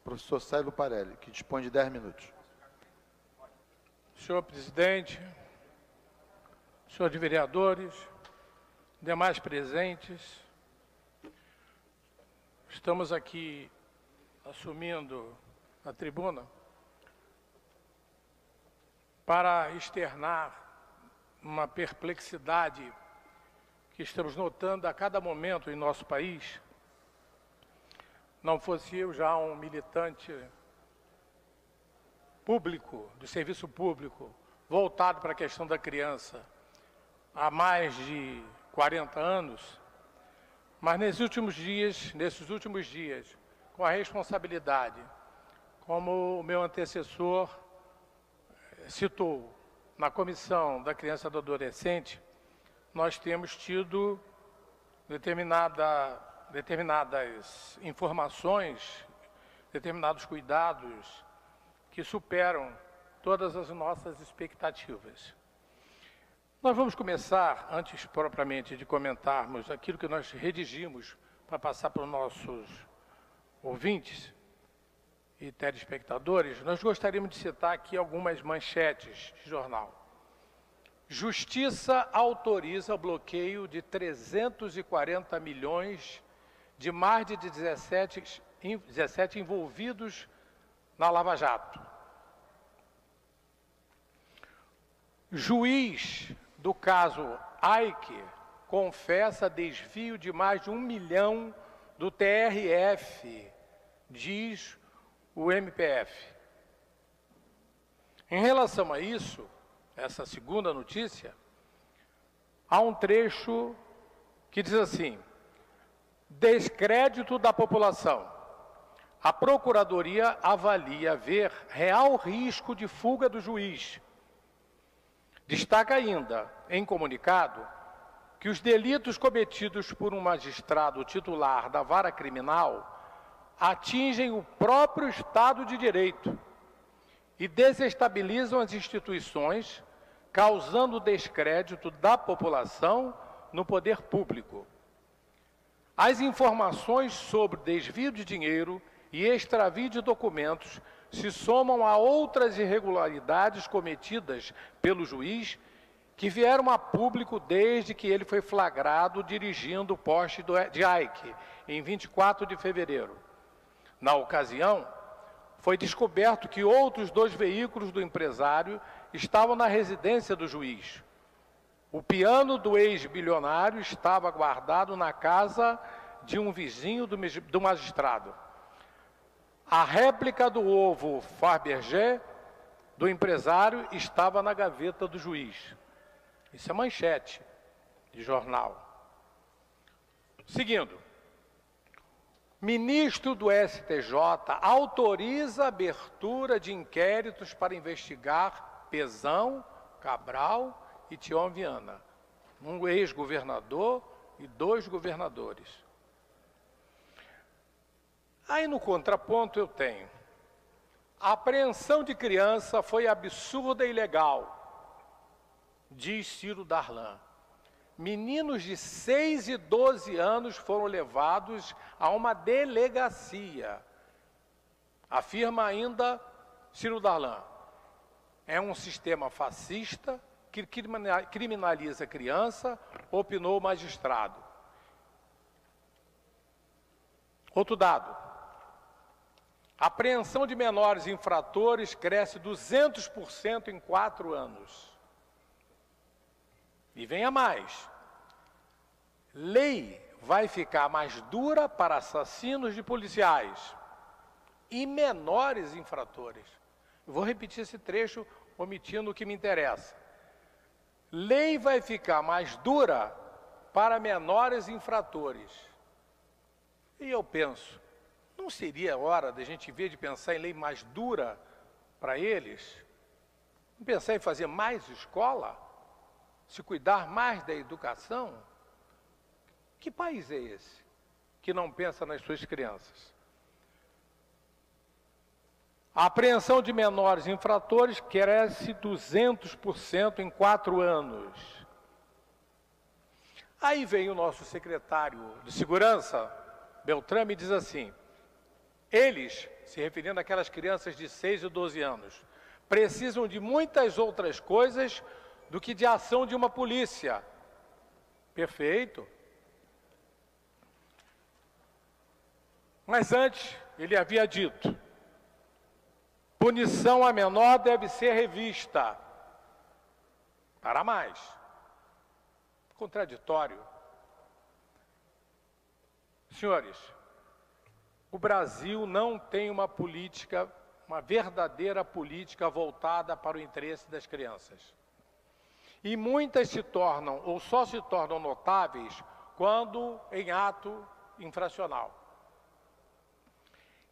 Professor Célio Parelli, que dispõe de 10 minutos. Senhor presidente, senhor de vereadores, demais presentes, estamos aqui assumindo a tribuna para externar uma perplexidade que estamos notando a cada momento em nosso país. Não fosse eu já um militante público, do serviço público, voltado para a questão da criança há mais de 40 anos, mas nesses últimos dias, com a responsabilidade, como o meu antecessor citou, na Comissão da Criança e do Adolescente, nós temos tido determinadas informações, determinados cuidados que superam todas as nossas expectativas. Nós vamos começar, antes propriamente de comentarmos aquilo que nós redigimos para passar para os nossos ouvintes e telespectadores, nós gostaríamos de citar aqui algumas manchetes de jornal. Justiça autoriza o bloqueio de 340 milhões de mais de 17 envolvidos na Lava Jato. Juiz do caso Eiche confessa desvio de mais de 1 milhão do TRF, diz o MPF. Em relação a isso, essa segunda notícia, há um trecho que diz assim: descrédito da população. A Procuradoria avalia haver real risco de fuga do juiz. Destaca ainda, em comunicado, que os delitos cometidos por um magistrado titular da vara criminal atingem o próprio Estado de Direito e desestabilizam as instituições, causando descrédito da população no poder público. As informações sobre desvio de dinheiro e extravio de documentos se somam a outras irregularidades cometidas pelo juiz que vieram a público desde que ele foi flagrado dirigindo o poste de Eiche, em 24 de fevereiro. Na ocasião, foi descoberto que outros 2 veículos do empresário estavam na residência do juiz. O piano do ex-bilionário estava guardado na casa de um vizinho do magistrado. A réplica do ovo Fabergé do empresário estava na gaveta do juiz. Isso é manchete de jornal. Seguindo. Ministro do STJ autoriza a abertura de inquéritos para investigar Pezão, Cabral e Tião Viana, um ex-governador e 2 governadores. Aí no contraponto eu tenho: a apreensão de criança foi absurda e ilegal, diz Ciro Darlan. Meninos de 6 e 12 anos foram levados a uma delegacia. Afirma ainda Ciro Darlan. É um sistema fascista que criminaliza a criança, opinou o magistrado. Outro dado. A apreensão de menores infratores cresce 200% em 4 anos. E venha mais. Lei vai ficar mais dura para assassinos de policiais e menores infratores. Eu vou repetir esse trecho, omitindo o que me interessa. Lei vai ficar mais dura para menores infratores. E eu penso, não seria hora da gente, em vez de pensar em lei mais dura para eles, pensar em fazer mais escola? Se cuidar mais da educação? Que país é esse que não pensa nas suas crianças? A apreensão de menores infratores cresce 200% em 4 anos. Aí vem o nosso secretário de Segurança, Beltrame, e diz assim: Eles, se referindo àquelas crianças de 6 e 12 anos, precisam de muitas outras coisas do que de ação de uma polícia. Perfeito. Mas antes, ele havia dito, punição a menor deve ser revista. Para mais. Contraditório. Senhores, o Brasil não tem uma política, uma verdadeira política voltada para o interesse das crianças. E muitas se tornam, ou só se tornam notáveis, quando em ato infracional.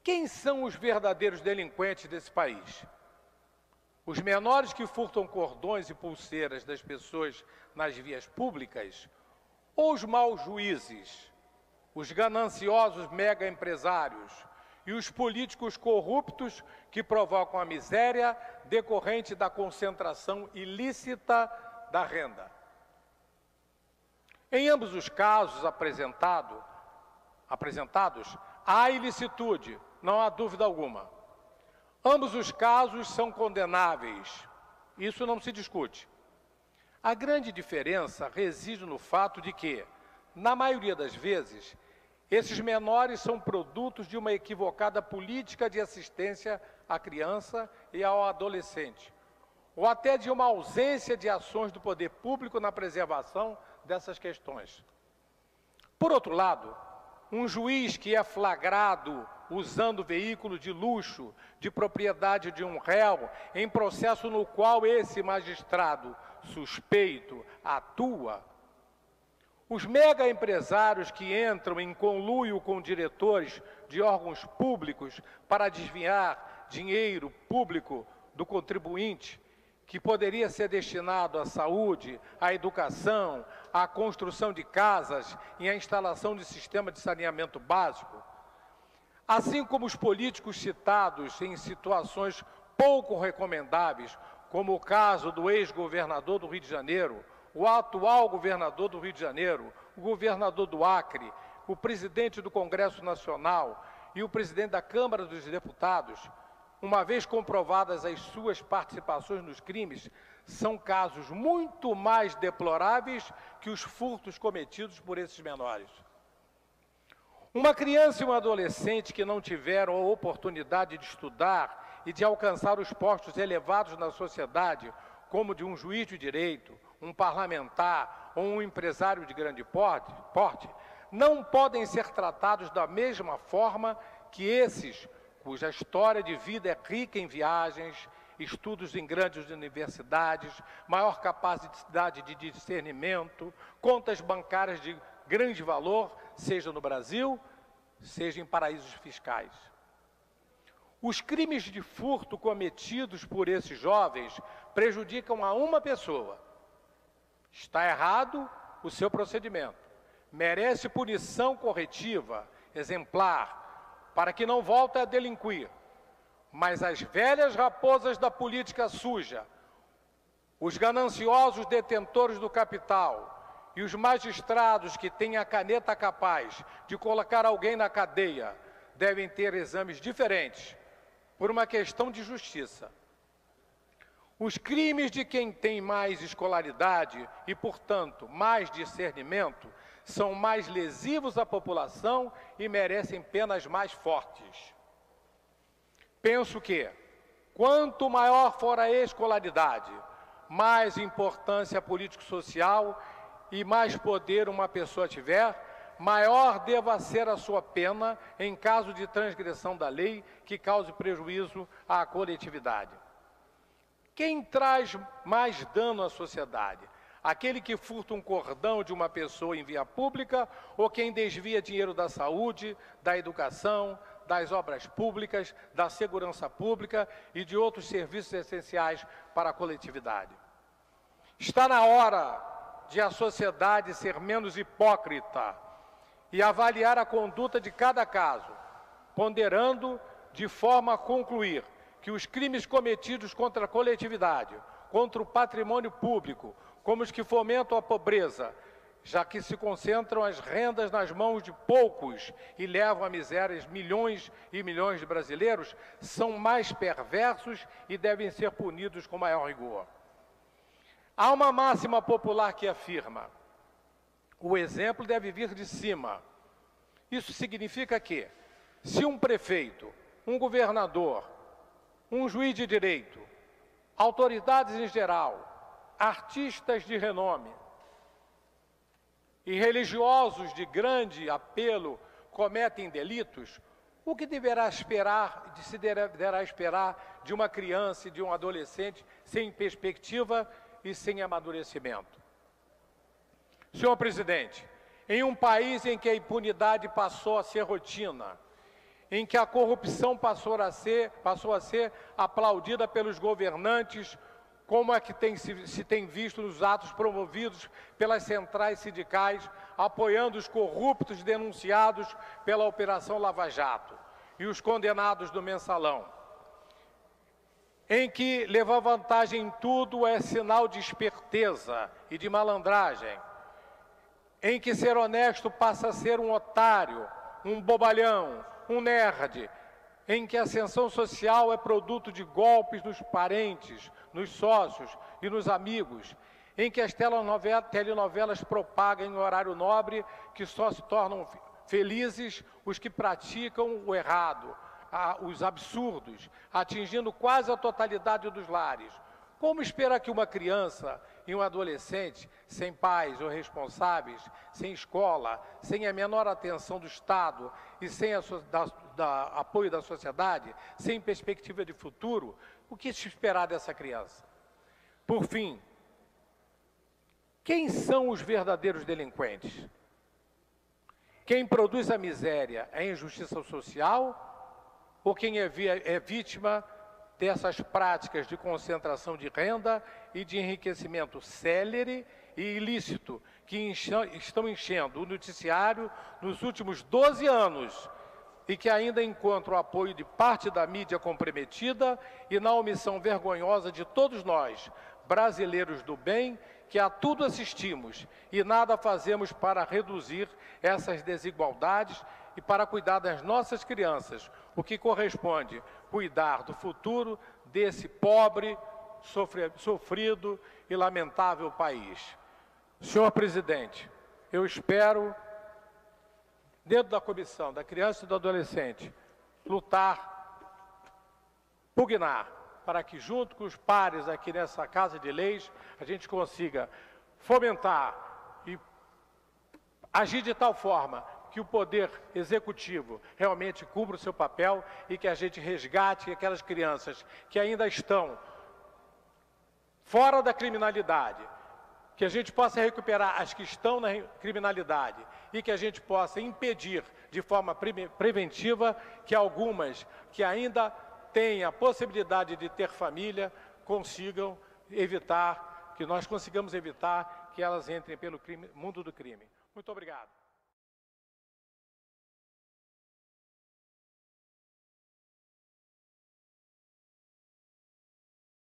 Quem são os verdadeiros delinquentes desse país? Os menores que furtam cordões e pulseiras das pessoas nas vias públicas? Ou os maus juízes, os gananciosos mega empresários e os políticos corruptos que provocam a miséria decorrente da concentração ilícita da renda? Em ambos os casos apresentados, há ilicitude, não há dúvida alguma. Ambos os casos são condenáveis, isso não se discute. A grande diferença reside no fato de que, na maioria das vezes, esses menores são produtos de uma equivocada política de assistência à criança e ao adolescente, ou até de uma ausência de ações do poder público na preservação dessas questões. Por outro lado, um juiz que é flagrado usando veículo de luxo de propriedade de um réu em processo no qual esse magistrado suspeito atua, os mega empresários que entram em conluio com diretores de órgãos públicos para desviar dinheiro público do contribuinte, que poderia ser destinado à saúde, à educação, à construção de casas e à instalação de sistema de saneamento básico, assim como os políticos citados em situações pouco recomendáveis, como o caso do ex-governador do Rio de Janeiro, o atual governador do Rio de Janeiro, o governador do Acre, o presidente do Congresso Nacional e o presidente da Câmara dos Deputados, uma vez comprovadas as suas participações nos crimes, são casos muito mais deploráveis que os furtos cometidos por esses menores. Uma criança e um adolescente que não tiveram a oportunidade de estudar e de alcançar os postos elevados na sociedade, como de um juiz de direito, um parlamentar ou um empresário de grande porte, não podem ser tratados da mesma forma que esses, cuja história de vida é rica em viagens, estudos em grandes universidades, maior capacidade de discernimento, contas bancárias de grande valor, seja no Brasil, seja em paraísos fiscais. Os crimes de furto cometidos por esses jovens prejudicam a uma pessoa. Está errado o seu procedimento. Merece punição corretiva, exemplar, para que não volte a delinquir. Mas as velhas raposas da política suja, os gananciosos detentores do capital e os magistrados que têm a caneta capaz de colocar alguém na cadeia devem ter exames diferentes, por uma questão de justiça. Os crimes de quem tem mais escolaridade e, portanto, mais discernimento, são mais lesivos à população e merecem penas mais fortes. Penso que, quanto maior for a escolaridade, mais importância político-social e mais poder uma pessoa tiver, maior deva ser a sua pena em caso de transgressão da lei que cause prejuízo à coletividade. Quem traz mais dano à sociedade? Aquele que furta um cordão de uma pessoa em via pública ou quem desvia dinheiro da saúde, da educação, das obras públicas, da segurança pública e de outros serviços essenciais para a coletividade? Está na hora de a sociedade ser menos hipócrita e avaliar a conduta de cada caso, ponderando de forma a concluir que os crimes cometidos contra a coletividade, contra o patrimônio público, como os que fomentam a pobreza, já que se concentram as rendas nas mãos de poucos e levam à miséria milhões e milhões de brasileiros, são mais perversos e devem ser punidos com maior rigor. Há uma máxima popular que afirma: o exemplo deve vir de cima. Isso significa que, se um prefeito, um governador, um juiz de direito, autoridades em geral, artistas de renome e religiosos de grande apelo cometem delitos, o que deverá esperar de uma criança e de um adolescente sem perspectiva e sem amadurecimento? Senhor presidente, em um país em que a impunidade passou a ser rotina, em que a corrupção passou a ser aplaudida pelos governantes, como é que se tem visto nos atos promovidos pelas centrais sindicais, apoiando os corruptos denunciados pela Operação Lava Jato e os condenados do Mensalão, em que levar vantagem em tudo é sinal de esperteza e de malandragem, em que ser honesto passa a ser um otário, um bobalhão, um nerd, em que a ascensão social é produto de golpes nos parentes, nos sócios e nos amigos, em que as telenovelas propagam em horário nobre que só se tornam felizes os que praticam o errado, os absurdos, atingindo quase a totalidade dos lares. Como esperar que uma criança e um adolescente, sem pais ou responsáveis, sem escola, sem a menor atenção do Estado e sem apoio da sociedade, sem perspectiva de futuro, o que se esperar dessa criança? Por fim, quem são os verdadeiros delinquentes? Quem produz a miséria é a injustiça social ou quem é vítima dessas práticas de concentração de renda e de enriquecimento célere e ilícito que estão enchendo o noticiário nos últimos 12 anos e que ainda encontram o apoio de parte da mídia comprometida e na omissão vergonhosa de todos nós, brasileiros do bem, que a tudo assistimos e nada fazemos para reduzir essas desigualdades e para cuidar das nossas crianças, o que corresponde cuidar do futuro desse pobre, sofrido e lamentável país. Senhor presidente, eu espero, dentro da Comissão da Criança e do Adolescente, lutar, pugnar, para que junto com os pares aqui nessa Casa de Leis, a gente consiga fomentar e agir de tal forma que o Poder Executivo realmente cumpra o seu papel e que a gente resgate aquelas crianças que ainda estão fora da criminalidade, que a gente possa recuperar as que estão na criminalidade e que a gente possa impedir de forma preventiva que algumas que ainda têm a possibilidade de ter família consigam evitar, que nós consigamos evitar que elas entrem pelo mundo do crime. Muito obrigado.